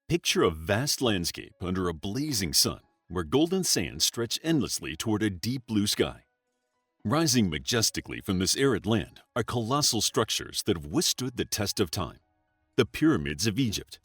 Picture a vast landscape under a blazing sun where golden sands stretch endlessly toward a deep blue sky. Rising majestically from this arid land are colossal structures that have withstood the test of time. The Pyramids of Egypt.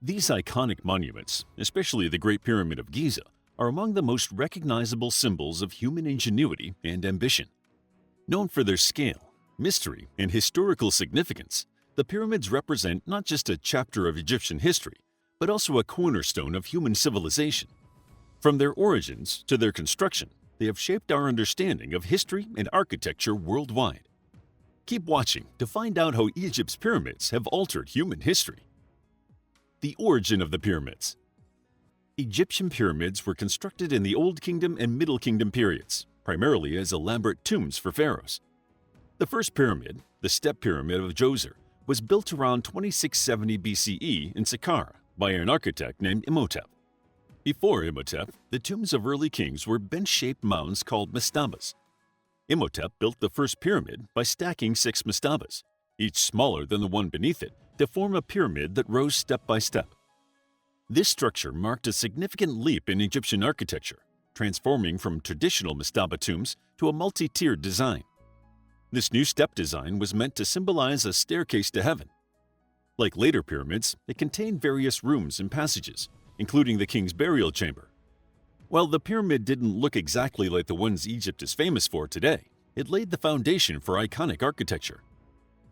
These iconic monuments, especially the Great Pyramid of Giza, are among the most recognizable symbols of human ingenuity and ambition. Known for their scale, mystery, and historical significance, the pyramids represent not just a chapter of Egyptian history, but also a cornerstone of human civilization. From their origins to their construction, they have shaped our understanding of history and architecture worldwide. Keep watching to find out how Egypt's pyramids have altered human history. The origin of the pyramids. Egyptian pyramids were constructed in the Old Kingdom and Middle Kingdom periods, primarily as elaborate tombs for pharaohs. The first pyramid, the Step Pyramid of Djoser, was built around 2670 BCE in Saqqara by an architect named Imhotep. Before Imhotep, the tombs of early kings were bench-shaped mounds called mastabas. Imhotep built the first pyramid by stacking 6 mastabas, each smaller than the one beneath it, to form a pyramid that rose step by step. This structure marked a significant leap in Egyptian architecture, transforming from traditional mastaba tombs to a multi-tiered design. This new step design was meant to symbolize a staircase to heaven. Like later pyramids, it contained various rooms and passages, including the king's burial chamber. While the pyramid didn't look exactly like the ones Egypt is famous for today, it laid the foundation for iconic architecture.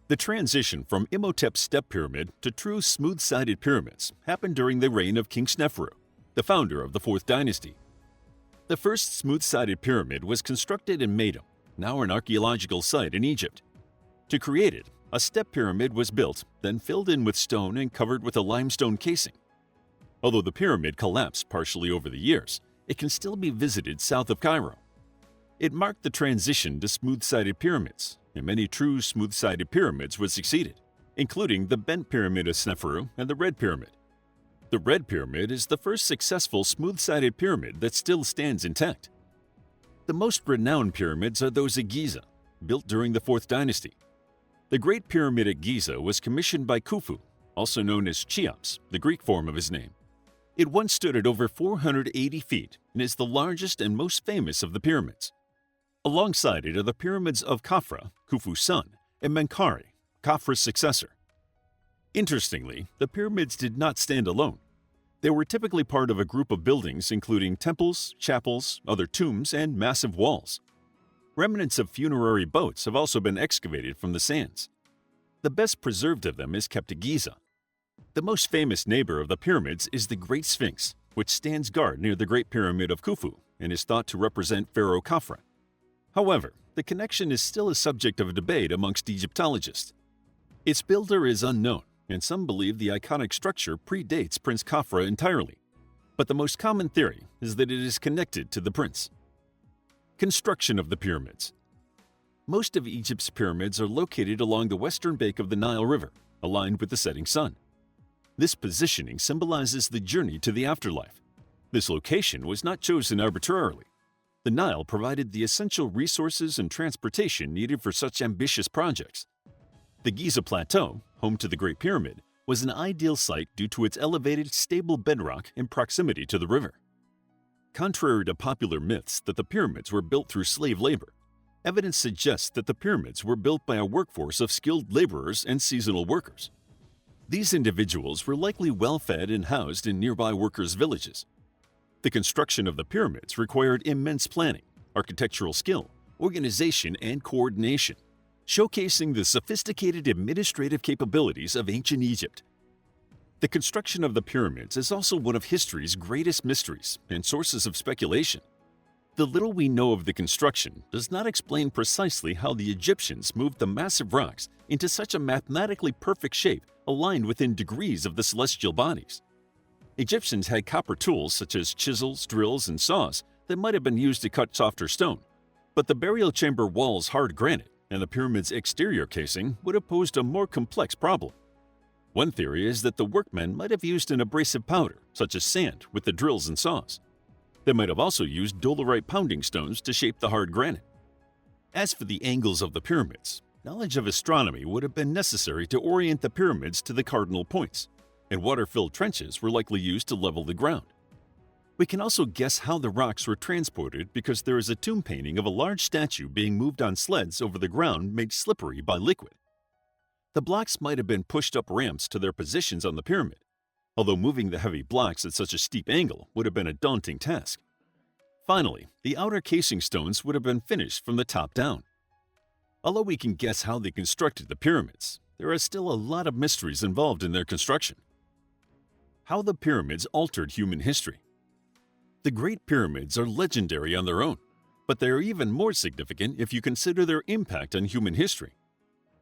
The transition from Imhotep's step pyramid to true smooth-sided pyramids happened during the reign of King Sneferu, the founder of the 4th dynasty. The first smooth-sided pyramid was constructed in Meidum, now an archaeological site in Egypt. To create it, a step pyramid was built, then filled in with stone and covered with a limestone casing. Although the pyramid collapsed partially over the years, it can still be visited south of Cairo. It marked the transition to smooth-sided pyramids, and many true smooth-sided pyramids would succeed it, including the Bent Pyramid of Sneferu and the Red Pyramid. The Red Pyramid is the first successful smooth-sided pyramid that still stands intact. The most renowned pyramids are those at Giza, built during the 4th dynasty. The Great Pyramid at Giza was commissioned by Khufu, also known as Cheops, the Greek form of his name. It once stood at over 480 feet and is the largest and most famous of the pyramids. Alongside it are the pyramids of Khafra, Khufu's son, and Menkaure, Khafra's successor. Interestingly, the pyramids did not stand alone. They were typically part of a group of buildings including temples, chapels, other tombs, and massive walls. Remnants of funerary boats have also been excavated from the sands. The best preserved of them is kept at Giza. The most famous neighbor of the pyramids is the Great Sphinx, which stands guard near the Great Pyramid of Khufu and is thought to represent Pharaoh Khafra. However, the connection is still a subject of debate amongst Egyptologists. Its builder is unknown, and some believe the iconic structure predates Prince Khafra entirely. But the most common theory is that it is connected to the prince. Construction of the pyramids. Most of Egypt's pyramids are located along the western bank of the Nile River, aligned with the setting sun. This positioning symbolizes the journey to the afterlife. This location was not chosen arbitrarily. The Nile provided the essential resources and transportation needed for such ambitious projects. The Giza Plateau, home to the Great Pyramid, was an ideal site due to its elevated, stable bedrock and proximity to the river. Contrary to popular myths that the pyramids were built through slave labor, evidence suggests that the pyramids were built by a workforce of skilled laborers and seasonal workers. These individuals were likely well-fed and housed in nearby workers' villages. The construction of the pyramids required immense planning, architectural skill, organization, and coordination, showcasing the sophisticated administrative capabilities of ancient Egypt. The construction of the pyramids is also one of history's greatest mysteries and sources of speculation. The little we know of the construction does not explain precisely how the Egyptians moved the massive rocks into such a mathematically perfect shape aligned within degrees of the celestial bodies. Egyptians had copper tools such as chisels, drills, and saws that might have been used to cut softer stone, but the burial chamber wall's hard granite and the pyramid's exterior casing would have posed a more complex problem. One theory is that the workmen might have used an abrasive powder, such as sand, with the drills and saws. They might have also used dolerite pounding stones to shape the hard granite. As for the angles of the pyramids, knowledge of astronomy would have been necessary to orient the pyramids to the cardinal points. and water-filled trenches were likely used to level the ground. We can also guess how the rocks were transported because there is a tomb painting of a large statue being moved on sleds over the ground made slippery by liquid. The blocks might have been pushed up ramps to their positions on the pyramid, although moving the heavy blocks at such a steep angle would have been a daunting task. Finally, the outer casing stones would have been finished from the top down. Although we can guess how they constructed the pyramids, there are still a lot of mysteries involved in their construction. How the pyramids altered human history. The Great Pyramids are legendary on their own, but they are even more significant if you consider their impact on human history.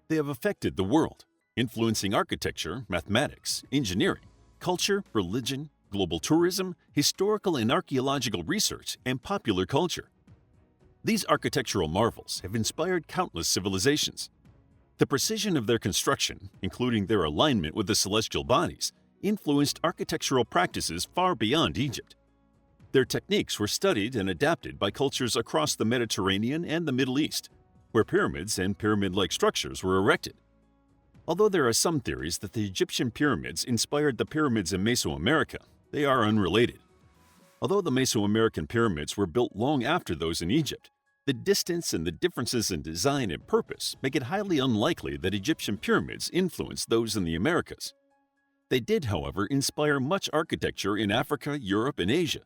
They have affected the world, influencing architecture, mathematics, engineering, culture, religion, global tourism, historical and archaeological research, and popular culture. These architectural marvels have inspired countless civilizations. The precision of their construction, including their alignment with the celestial bodies, influenced architectural practices far beyond Egypt. Their techniques were studied and adapted by cultures across the Mediterranean and the Middle East, where pyramids and pyramid-like structures were erected. Although there are some theories that the Egyptian pyramids inspired the pyramids in Mesoamerica, they are unrelated. Although the Mesoamerican pyramids were built long after those in Egypt, the distance and the differences in design and purpose make it highly unlikely that Egyptian pyramids influenced those in the Americas. They did, however, inspire much architecture in Africa, Europe, and Asia.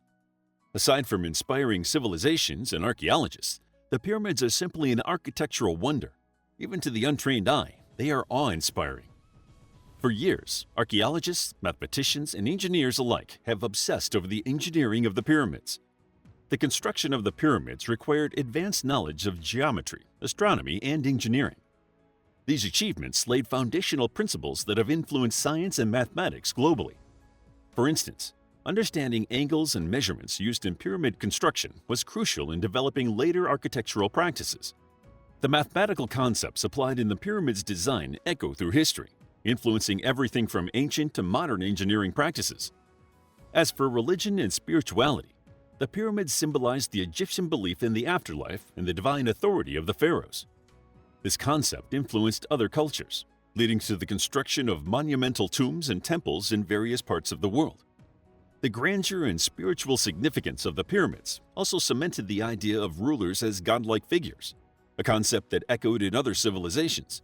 Aside from inspiring civilizations and archaeologists, the pyramids are simply an architectural wonder. Even to the untrained eye, they are awe-inspiring. For years, archaeologists, mathematicians, and engineers alike have obsessed over the engineering of the pyramids. The construction of the pyramids required advanced knowledge of geometry, astronomy, and engineering. These achievements laid foundational principles that have influenced science and mathematics globally. For instance, understanding angles and measurements used in pyramid construction was crucial in developing later architectural practices. The mathematical concepts applied in the pyramid's design echo through history, influencing everything from ancient to modern engineering practices. As for religion and spirituality, the pyramids symbolized the Egyptian belief in the afterlife and the divine authority of the pharaohs. This concept influenced other cultures, leading to the construction of monumental tombs and temples in various parts of the world. The grandeur and spiritual significance of the pyramids also cemented the idea of rulers as godlike figures, a concept that echoed in other civilizations.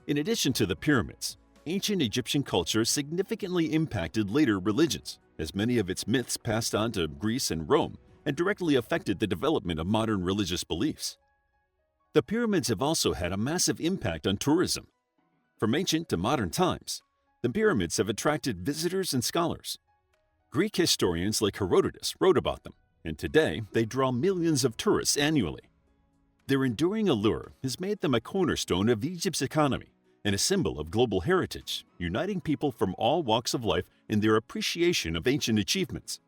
In addition to the pyramids, ancient Egyptian culture significantly impacted later religions, as many of its myths passed on to Greece and Rome and directly affected the development of modern religious beliefs. The pyramids have also had a massive impact on tourism. From ancient to modern times, the pyramids have attracted visitors and scholars. Greek historians like Herodotus wrote about them, and today they draw millions of tourists annually. Their enduring allure has made them a cornerstone of Egypt's economy and a symbol of global heritage, uniting people from all walks of life in their appreciation of ancient achievements.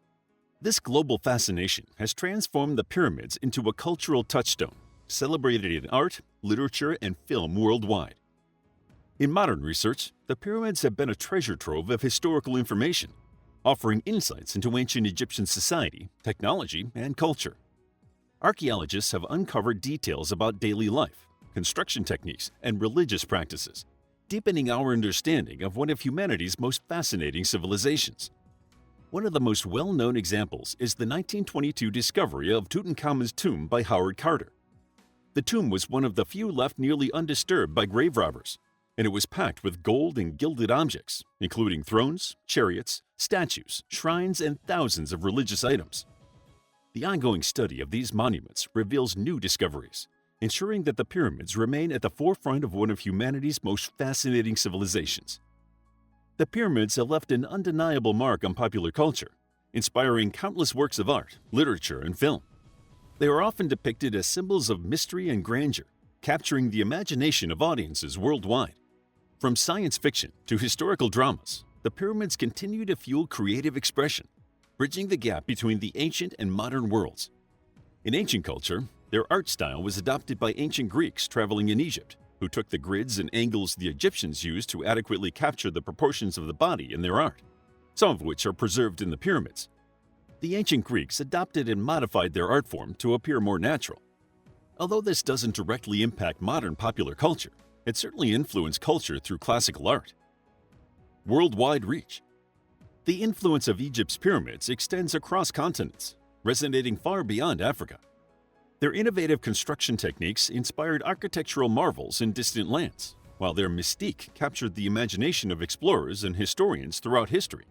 This global fascination has transformed the pyramids into a cultural touchstone, celebrated in art, literature, and film worldwide. In modern research, the pyramids have been a treasure trove of historical information, offering insights into ancient Egyptian society, technology, and culture. Archaeologists have uncovered details about daily life, construction techniques, and religious practices, deepening our understanding of one of humanity's most fascinating civilizations. One of the most well-known examples is the 1922 discovery of Tutankhamun's tomb by Howard Carter. The tomb was one of the few left nearly undisturbed by grave robbers, and it was packed with gold and gilded objects, including thrones, chariots, statues, shrines, and thousands of religious items. The ongoing study of these monuments reveals new discoveries, ensuring that the pyramids remain at the forefront of one of humanity's most fascinating civilizations. The pyramids have left an undeniable mark on popular culture, inspiring countless works of art, literature, and film. They are often depicted as symbols of mystery and grandeur, capturing the imagination of audiences worldwide. From science fiction to historical dramas, the pyramids continue to fuel creative expression, bridging the gap between the ancient and modern worlds. In ancient culture, their art style was adopted by ancient Greeks traveling in Egypt, who took the grids and angles the Egyptians used to adequately capture the proportions of the body in their art, some of which are preserved in the pyramids. The ancient Greeks adopted and modified their art form to appear more natural. Although this doesn't directly impact modern popular culture, it certainly influenced culture through classical art. Worldwide reach. The influence of Egypt's pyramids extends across continents, resonating far beyond Africa. Their innovative construction techniques inspired architectural marvels in distant lands, while their mystique captured the imagination of explorers and historians throughout history.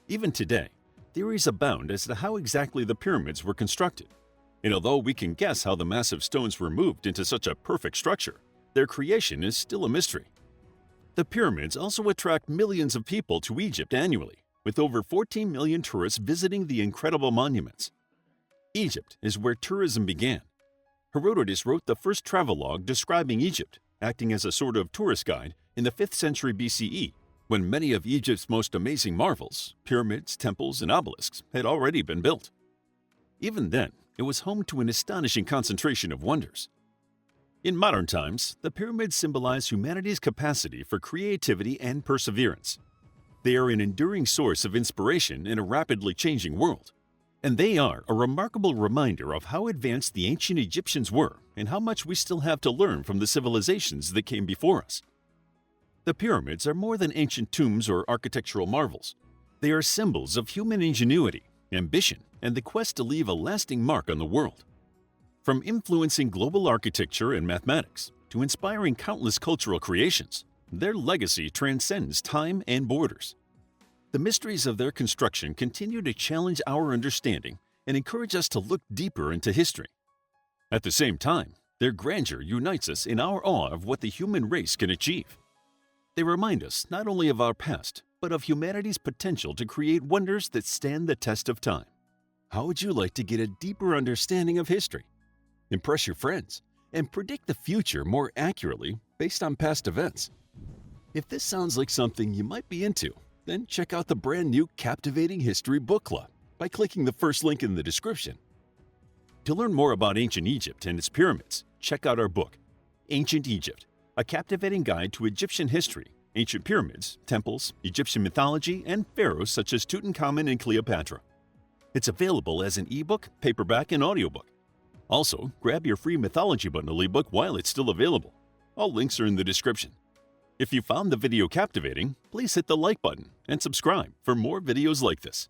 Even today, theories abound as to how exactly the pyramids were constructed, and although we can guess how the massive stones were moved into such a perfect structure, their creation is still a mystery. The pyramids also attract millions of people to Egypt annually, with over 14 million tourists visiting the incredible monuments. Egypt is where tourism began. Herodotus wrote the first travelogue describing Egypt, acting as a sort of tourist guide in the 5th century BCE, when many of Egypt's most amazing marvels, pyramids, temples, and obelisks, had already been built. Even then, it was home to an astonishing concentration of wonders. In modern times, the pyramids symbolize humanity's capacity for creativity and perseverance. They are an enduring source of inspiration in a rapidly changing world, and they are a remarkable reminder of how advanced the ancient Egyptians were and how much we still have to learn from the civilizations that came before us. The pyramids are more than ancient tombs or architectural marvels. They are symbols of human ingenuity, ambition, and the quest to leave a lasting mark on the world. From influencing global architecture and mathematics to inspiring countless cultural creations, their legacy transcends time and borders. The mysteries of their construction continue to challenge our understanding and encourage us to look deeper into history. At the same time, their grandeur unites us in our awe of what the human race can achieve. They remind us not only of our past, but of humanity's potential to create wonders that stand the test of time. How would you like to get a deeper understanding of history, impress your friends, and predict the future more accurately based on past events? If this sounds like something you might be into, then check out the brand new Captivating History Book Club by clicking the first link in the description. To learn more about ancient Egypt and its pyramids, check out our book, Ancient Egypt, a captivating guide to Egyptian history, ancient pyramids, temples, Egyptian mythology, and pharaohs such as Tutankhamun and Cleopatra. It's available as an ebook, paperback, and audiobook. Also, grab your free Mythology bundle ebook while it's still available. All links are in the description. If you found the video captivating, please hit the like button and subscribe for more videos like this.